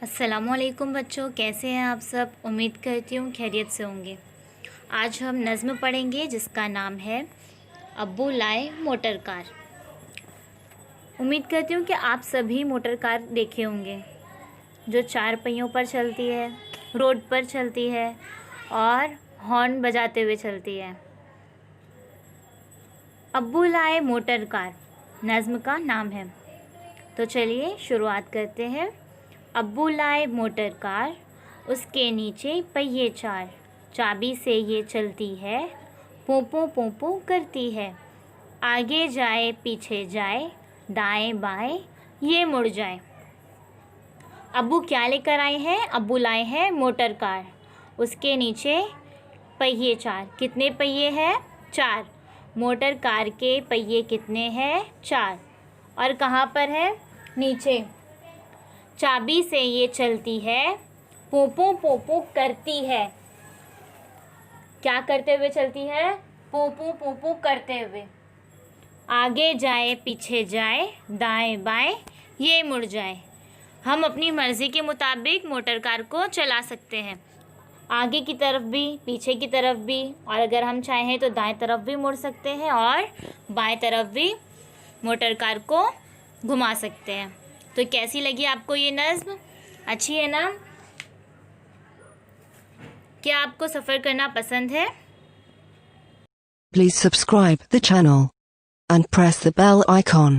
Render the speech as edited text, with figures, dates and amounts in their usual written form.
अस्सलामुअलैकुम बच्चों, कैसे हैं आप सब। उम्मीद करती हूँ खैरियत से होंगे। आज हम नज़्म पढ़ेंगे जिसका नाम है अब्बू लाए मोटर कार। उम्मीद करती हूँ कि आप सभी मोटर कार देखे होंगे जो 4 पहियों पर चलती है, रोड पर चलती है और हॉर्न बजाते हुए चलती है। अब्बू लाए मोटर कार नज़्म का नाम है। तो चलिए शुरुआत करते हैं। अब्बू लाए मोटर कार, उसके नीचे पहिए 4, चाबी से ये चलती है, पोंपों पोंपों करती है, आगे जाए पीछे जाए, दाएं बाएं ये मुड़ जाए। अब्बू क्या लेकर आए हैं? अब्बू लाए हैं मोटर कार, उसके नीचे पहिए 4। कितने पहिए हैं? 4। मोटर कार के पहिए कितने हैं? 4। और कहाँ पर है? नीचे। चाबी से ये चलती है, पोंपों पोंपों करती है। क्या करते हुए चलती है? पोंपों पोंपों करते हुए। आगे जाए पीछे जाए, दाएं बाएं ये मुड़ जाए। हम अपनी मर्ज़ी के मुताबिक मोटर कार को चला सकते हैं, आगे की तरफ भी पीछे की तरफ भी, और अगर हम चाहें तो दाएं तरफ भी मुड़ सकते हैं और बाएं तरफ भी मोटर कार को घुमा सकते हैं। तो कैसी लगी आपको ये नज़्म? अच्छी है ना? क्या आपको सफ़र करना पसंद है? Please subscribe the channel and press the bell icon.